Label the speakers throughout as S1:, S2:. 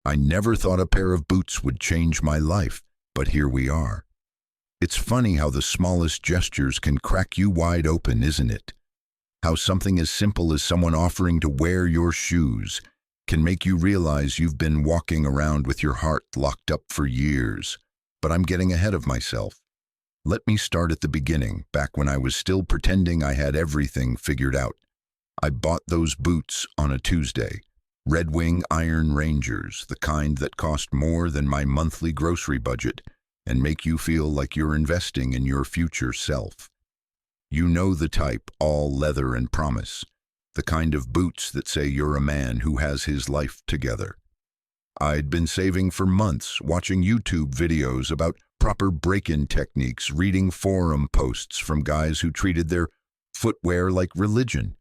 S1: I never thought a pair of boots would change my life, but here we are. It's funny how the smallest gestures can crack you wide open, isn't it? How something as simple as someone offering to wear your shoes can make you realize you've been walking around with your heart locked up for years. But I'm getting ahead of myself. Let me start at the beginning, back when I was still pretending I had everything figured out. I bought those boots on a Tuesday. Red Wing Iron Rangers, the kind that cost more than my monthly grocery budget and make you feel like you're investing in your future self. You know the type, all leather and promise. The kind of boots that say you're a man who has his life together. I'd been saving for months, watching YouTube videos about proper break-in techniques, reading forum posts from guys who treated their footwear like religion.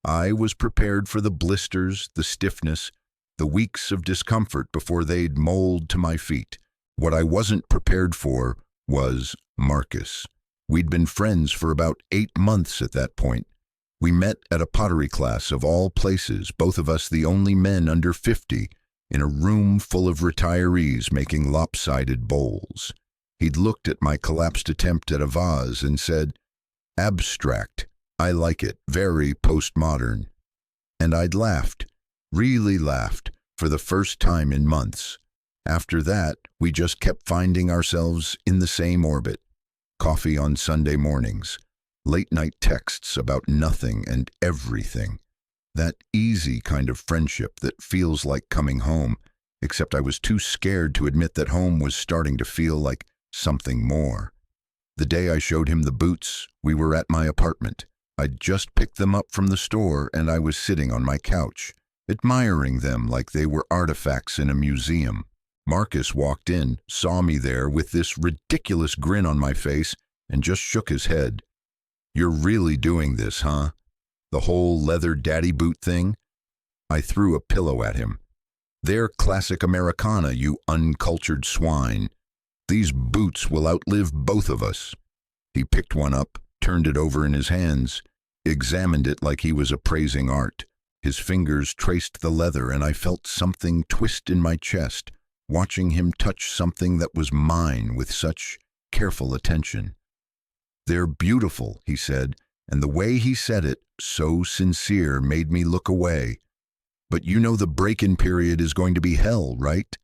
S1: I was prepared for the blisters, the stiffness, the weeks of discomfort before they'd mold to my feet. What I wasn't prepared for was Marcus. We'd been friends for about 8 months at that point. We met at a pottery class of all places, both of us the only men under 50, in a room full of retirees making lopsided bowls. He'd looked at my collapsed attempt at a vase and said, "Abstract. I like it, very postmodern." And I'd laughed, really laughed, for the first time in months. After that, we just kept finding ourselves in the same orbit. Coffee on Sunday mornings, late-night texts about nothing and everything. That easy kind of friendship that feels like coming home, except I was too scared to admit that home was starting to feel like something more. The day I showed him the boots, we were at my apartment. I'd just picked them up from the store and I was sitting on my couch, admiring them like they were artifacts in a museum. Marcus walked in, saw me there with this ridiculous grin on my face, and just shook his head. "You're really doing this, huh? The whole leather daddy boot thing?" I threw a pillow at him. "They're classic Americana, you uncultured swine. These boots will outlive both of us." He picked one up, turned it over in his hands, examined it like he was appraising art. His fingers traced the leather and I felt something twist in my chest, watching him touch something that was mine with such careful attention. "They're beautiful," he said, and the way he said it, so sincere, made me look away. "But you know the break-in period is going to be hell, right?"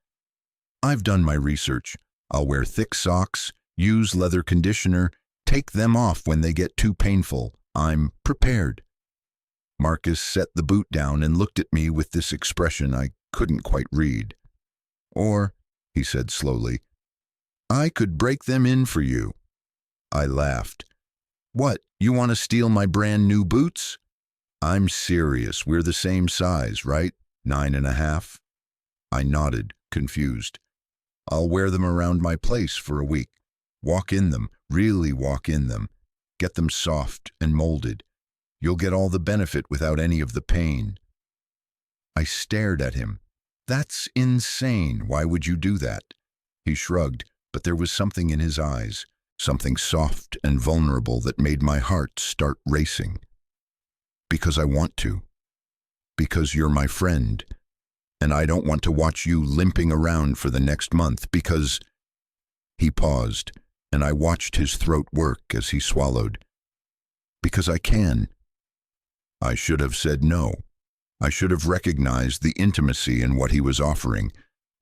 S1: "I've done my research. I'll wear thick socks, use leather conditioner, take them off when they get too painful. I'm prepared." Marcus set the boot down and looked at me with this expression I couldn't quite read. "Or," he said slowly, "I could break them in for you." I laughed. "What, you want to steal my brand new boots?" "I'm serious. We're the same size, right? 9.5?" I nodded, confused. "I'll wear them around my place for a week. Walk in them, really walk in them. Get them soft and molded. You'll get all the benefit without any of the pain." I stared at him. "That's insane. Why would you do that?" He shrugged, but there was something in his eyes, something soft and vulnerable that made my heart start racing. "Because I want to. Because you're my friend. And I don't want to watch you limping around for the next month because—" He paused, and I watched his throat work as he swallowed. "Because I can." I should have said no. I should have recognized the intimacy in what he was offering,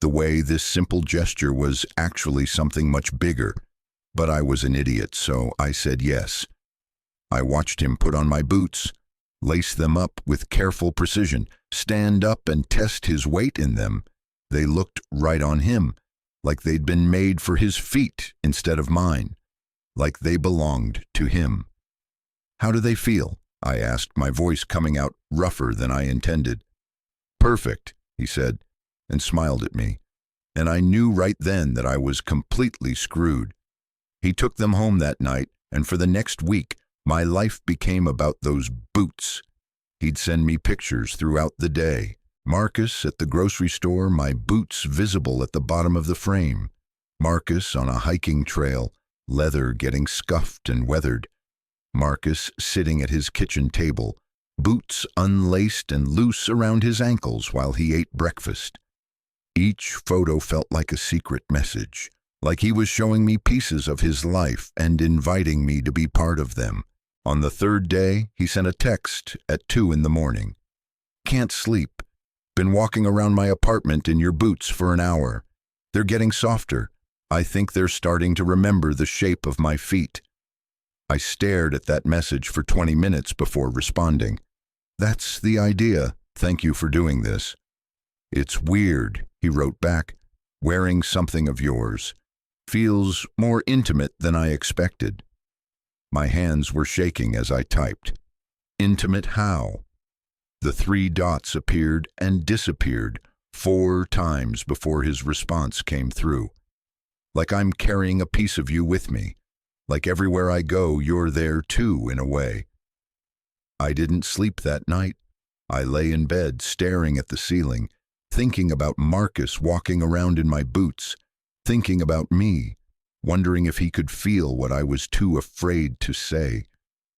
S1: the way this simple gesture was actually something much bigger. But I was an idiot, so I said yes. I watched him put on my boots, lace them up with careful precision, stand up and test his weight in them. They looked right on him, like they'd been made for his feet instead of mine, like they belonged to him. "How do they feel?" I asked, my voice coming out rougher than I intended. "Perfect," he said, and smiled at me. And I knew right then that I was completely screwed. He took them home that night, and for the next week, my life became about those boots. He'd send me pictures throughout the day. Marcus at the grocery store, my boots visible at the bottom of the frame. Marcus on a hiking trail, leather getting scuffed and weathered. Marcus sitting at his kitchen table, boots unlaced and loose around his ankles while he ate breakfast. Each photo felt like a secret message, like he was showing me pieces of his life and inviting me to be part of them. On the third day, he sent a text at 2 in the morning. Can't sleep. Been walking around my apartment in your boots for an hour. They're getting softer. I think they're starting to remember the shape of my feet. I stared at that message for 20 minutes before responding. That's the idea. Thank you for doing this. It's weird, he wrote back. Wearing something of yours. Feels more intimate than I expected. My hands were shaking as I typed. Intimate how? The 3 dots appeared and disappeared 4 times before his response came through. Like I'm carrying a piece of you with me. Like everywhere I go, you're there too, in a way. I didn't sleep that night. I lay in bed, staring at the ceiling, thinking about Marcus walking around in my boots, thinking about me, wondering if he could feel what I was too afraid to say,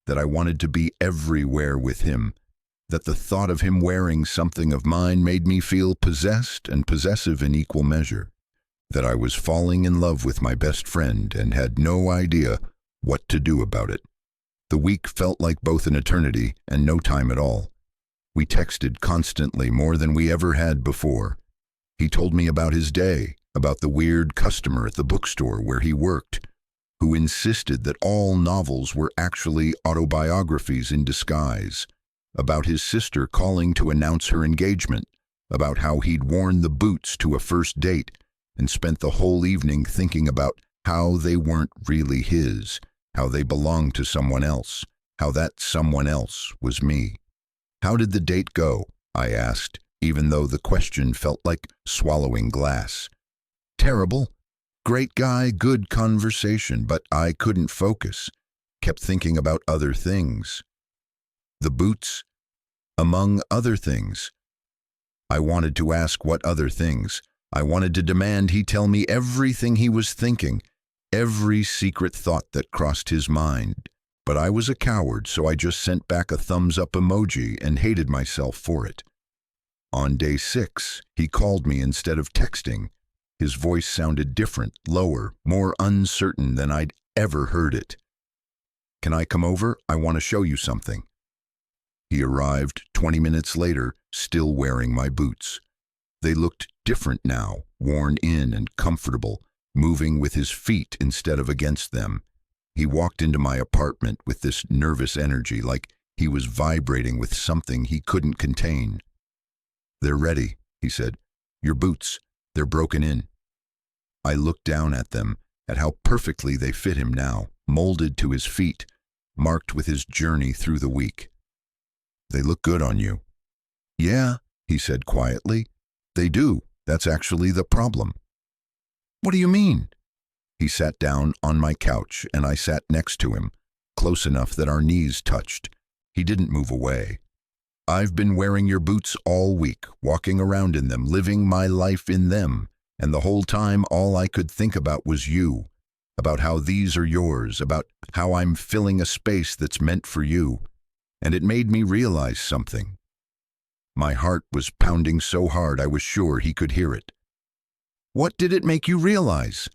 S1: that I wanted to be everywhere with him, that the thought of him wearing something of mine made me feel possessed and possessive in equal measure, that I was falling in love with my best friend and had no idea what to do about it. The week felt like both an eternity and no time at all. We texted constantly, more than we ever had before. He told me about his day, about the weird customer at the bookstore where he worked, who insisted that all novels were actually autobiographies in disguise, about his sister calling to announce her engagement, about how he'd worn the boots to a first date and spent the whole evening thinking about how they weren't really his, how they belonged to someone else, how that someone else was me. How did the date go? I asked, even though the question felt like swallowing glass. Terrible. Great guy, good conversation, but I couldn't focus. Kept thinking about other things. The boots, among other things. I wanted to ask what other things. I wanted to demand he tell me everything he was thinking, every secret thought that crossed his mind. But I was a coward, so I just sent back a thumbs-up emoji and hated myself for it. On day 6, he called me instead of texting. His voice sounded different, lower, more uncertain than I'd ever heard it. Can I come over? I want to show you something. He arrived 20 minutes later, still wearing my boots. They looked different now, worn in and comfortable, moving with his feet instead of against them. He walked into my apartment with this nervous energy, like he was vibrating with something he couldn't contain. They're ready, he said. Your boots, they're broken in. I looked down at them, at how perfectly they fit him now, molded to his feet, marked with his journey through the week. They look good on you. Yeah, he said quietly. They do. That's actually the problem. What do you mean? He sat down on my couch and I sat next to him, close enough that our knees touched. He didn't move away. I've been wearing your boots all week, walking around in them, living my life in them, and the whole time all I could think about was you, about how these are yours, about how I'm filling a space that's meant for you, and it made me realize something. My heart was pounding so hard I was sure he could hear it. What did it make you realize?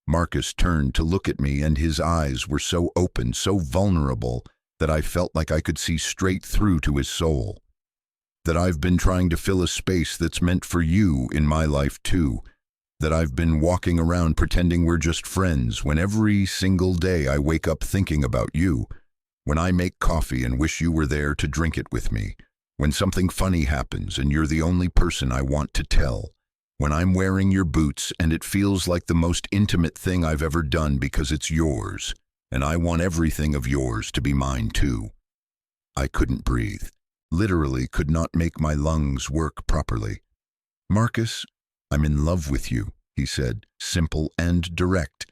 S1: Marcus turned to look at me and his eyes were so open, so vulnerable, that I felt like I could see straight through to his soul. That I've been trying to fill a space that's meant for you in my life too. That I've been walking around pretending we're just friends when every single day I wake up thinking about you. When I make coffee and wish you were there to drink it with me. When something funny happens and you're the only person I want to tell. When I'm wearing your boots and it feels like the most intimate thing I've ever done because it's yours, and I want everything of yours to be mine too. I couldn't breathe, literally could not make my lungs work properly. Marcus, I'm in love with you, he said, simple and direct,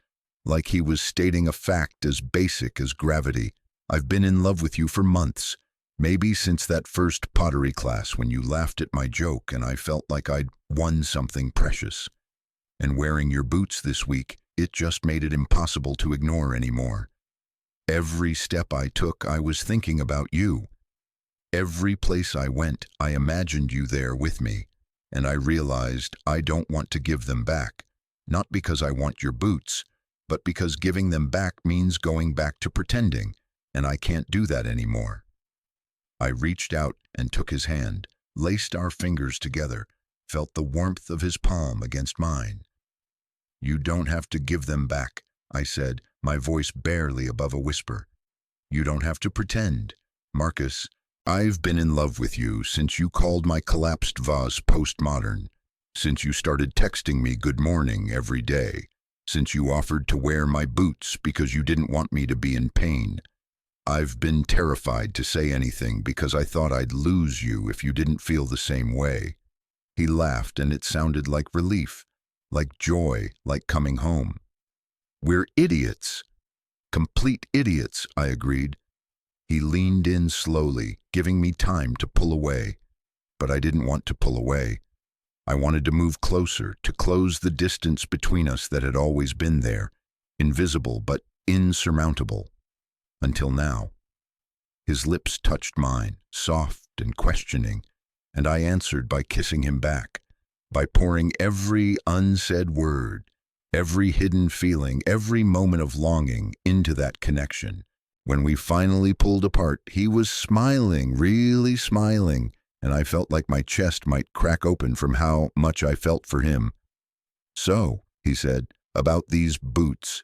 S1: like he was stating a fact as basic as gravity. I've been in love with you for months. Maybe since that first pottery class when you laughed at my joke and I felt like I'd won something precious. And wearing your boots this week, it just made it impossible to ignore anymore. Every step I took, I was thinking about you. Every place I went, I imagined you there with me. and I realized I don't want to give them back. Not because I want your boots, but because giving them back means going back to pretending, and I can't do that anymore. I reached out and took his hand, laced our fingers together, felt the warmth of his palm against mine. You don't have to give them back, I said, my voice barely above a whisper. You don't have to pretend. Marcus, I've been in love with you since you called my collapsed vase postmodern, since you started texting me good morning every day, since you offered to wear my boots because you didn't want me to be in pain. I've been terrified to say anything because I thought I'd lose you if you didn't feel the same way. He laughed, and it sounded like relief, like joy, like coming home. We're idiots. Complete idiots, I agreed. He leaned in slowly, giving me time to pull away. But I didn't want to pull away. I wanted to move closer, to close the distance between us that had always been there, invisible but insurmountable. Until now. His lips touched mine, soft and questioning, and I answered by kissing him back, by pouring every unsaid word, every hidden feeling, every moment of longing into that connection. When we finally pulled apart, he was smiling, really smiling, and I felt like my chest might crack open from how much I felt for him. So, he said, about these boots.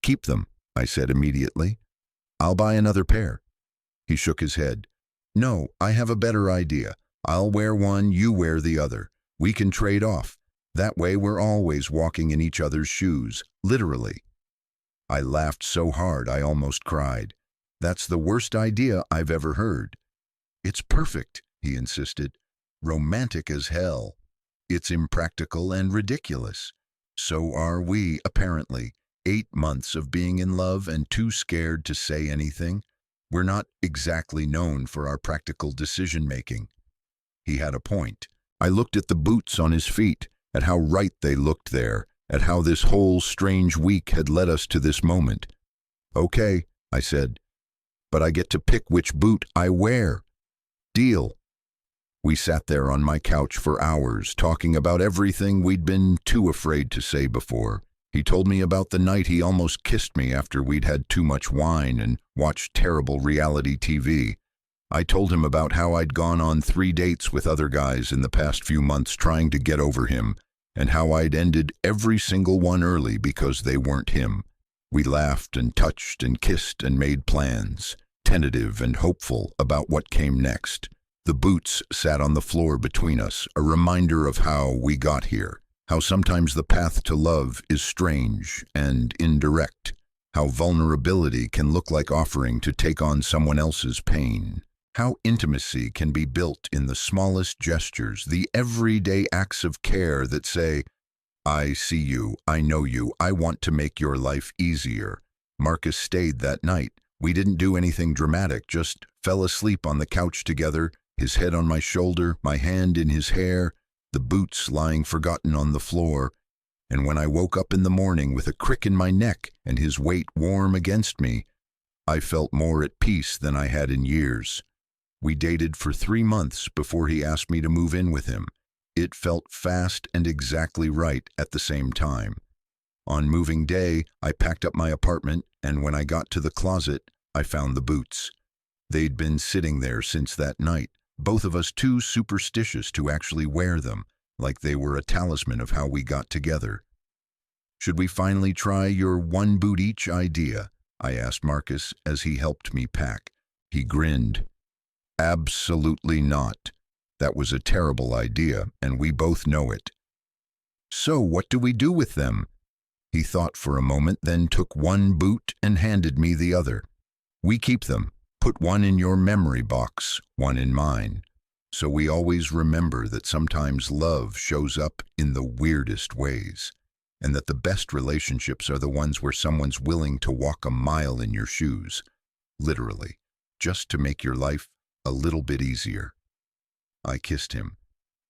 S1: Keep them, I said immediately. I'll buy another pair. He shook his head. No, I have a better idea. I'll wear one, you wear the other. We can trade off. That way we're always walking in each other's shoes, literally. I laughed so hard I almost cried. That's the worst idea I've ever heard. It's perfect, he insisted. Romantic as hell. It's impractical and ridiculous. So are we, apparently. 8 months of being in love and too scared to say anything. We're not exactly known for our practical decision-making. He had a point. I looked at the boots on his feet, at how right they looked there, at how this whole strange week had led us to this moment. Okay, I said, but I get to pick which boot I wear. Deal. We sat there on my couch for hours, talking about everything we'd been too afraid to say before. He told me about the night he almost kissed me after we'd had too much wine and watched terrible reality TV. I told him about how I'd gone on 3 dates with other guys in the past few months trying to get over him, and how I'd ended every single one early because they weren't him. We laughed and touched and kissed and made plans, tentative and hopeful about what came next. The boots sat on the floor between us, a reminder of how we got here. How sometimes the path to love is strange and indirect. How vulnerability can look like offering to take on someone else's pain. How intimacy can be built in the smallest gestures, the everyday acts of care that say, I see you, I know you, I want to make your life easier. Marcus stayed that night. We didn't do anything dramatic, just fell asleep on the couch together, his head on my shoulder, my hand in his hair, the boots lying forgotten on the floor, and when I woke up in the morning with a crick in my neck and his weight warm against me, I felt more at peace than I had in years. We dated for 3 months before he asked me to move in with him. It felt fast and exactly right at the same time. On moving day, I packed up my apartment, and when I got to the closet, I found the boots. They'd been sitting there since that night, both of us too superstitious to actually wear them, like they were a talisman of how we got together. Should we finally try your 1 boot each idea? I asked Marcus as he helped me pack. He grinned. Absolutely not. That was a terrible idea, and we both know it. So what do we do with them? He thought for a moment, then took 1 boot and handed me the other. We keep them. Put 1 in your memory box, 1 in mine. So we always remember that sometimes love shows up in the weirdest ways, and that the best relationships are the ones where someone's willing to walk a mile in your shoes, literally, just to make your life a little bit easier. I kissed him,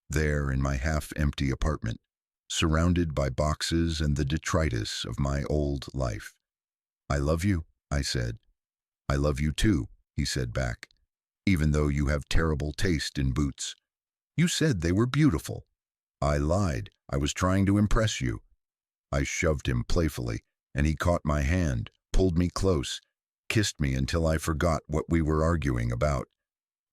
S1: there in my half-empty apartment, surrounded by boxes and the detritus of my old life. I love you, I said. I love you too, he said back, even though you have terrible taste in boots. You said they were beautiful. I lied. I was trying to impress you. I shoved him playfully, and he caught my hand, pulled me close, kissed me until I forgot what we were arguing about.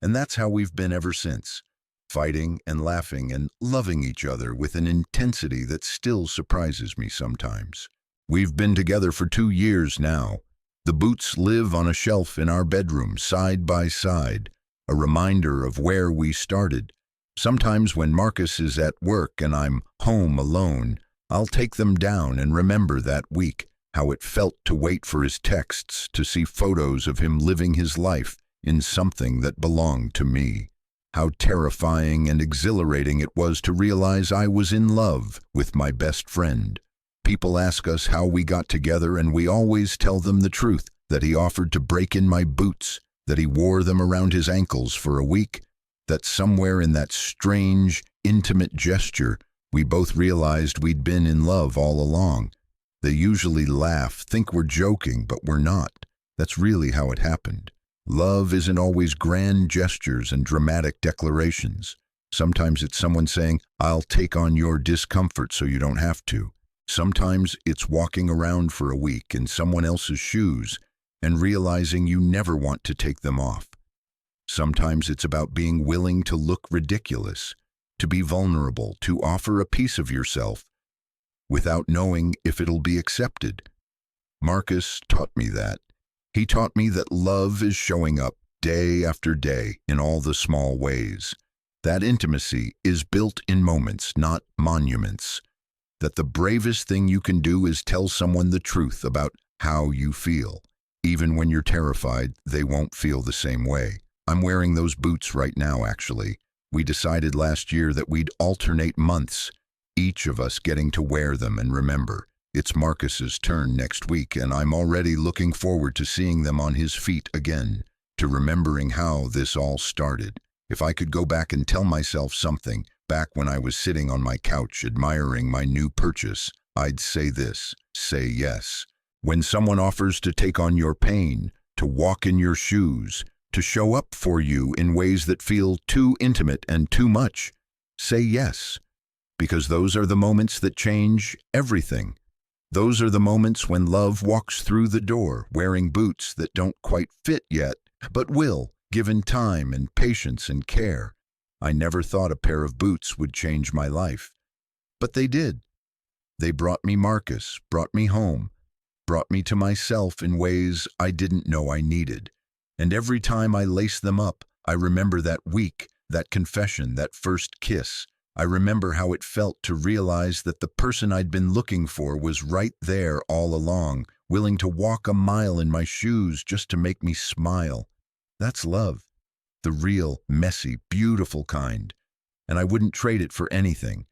S1: And that's how we've been ever since, fighting and laughing and loving each other with an intensity that still surprises me sometimes. We've been together for 2 years now. The boots live on a shelf in our bedroom, side by side, a reminder of where we started. Sometimes when Marcus is at work and I'm home alone, I'll take them down and remember that week, how it felt to wait for his texts, to see photos of him living his life in something that belonged to me. How terrifying and exhilarating it was to realize I was in love with my best friend. People ask us how we got together, and we always tell them the truth, that he offered to break in my boots, that he wore them around his ankles for a week, that somewhere in that strange, intimate gesture, we both realized we'd been in love all along. They usually laugh, think we're joking, but we're not. That's really how it happened. Love isn't always grand gestures and dramatic declarations. Sometimes it's someone saying, "I'll take on your discomfort so you don't have to." Sometimes it's walking around for a week in someone else's shoes and realizing you never want to take them off. Sometimes it's about being willing to look ridiculous, to be vulnerable, to offer a piece of yourself without knowing if it'll be accepted. Marcus taught me that. He taught me that love is showing up day after day in all the small ways. That intimacy is built in moments, not monuments. That the bravest thing you can do is tell someone the truth about how you feel. Even when you're terrified, they won't feel the same way. I'm wearing those boots right now, actually. We decided last year that we'd alternate months, each of us getting to wear them and remember. It's Marcus's turn next week, and I'm already looking forward to seeing them on his feet again, to remembering how this all started. If I could go back and tell myself something, back when I was sitting on my couch admiring my new purchase, I'd say this: say yes. When someone offers to take on your pain, to walk in your shoes, to show up for you in ways that feel too intimate and too much, say yes. Because those are the moments that change everything. Those are the moments when love walks through the door, wearing boots that don't quite fit yet, but will, given time and patience and care. I never thought a pair of boots would change my life. But they did. They brought me Marcus, brought me home, brought me to myself in ways I didn't know I needed. And every time I lace them up, I remember that week, that confession, that first kiss. I remember how it felt to realize that the person I'd been looking for was right there all along, willing to walk a mile in my shoes just to make me smile. That's love. The real, messy, beautiful kind. And I wouldn't trade it for anything.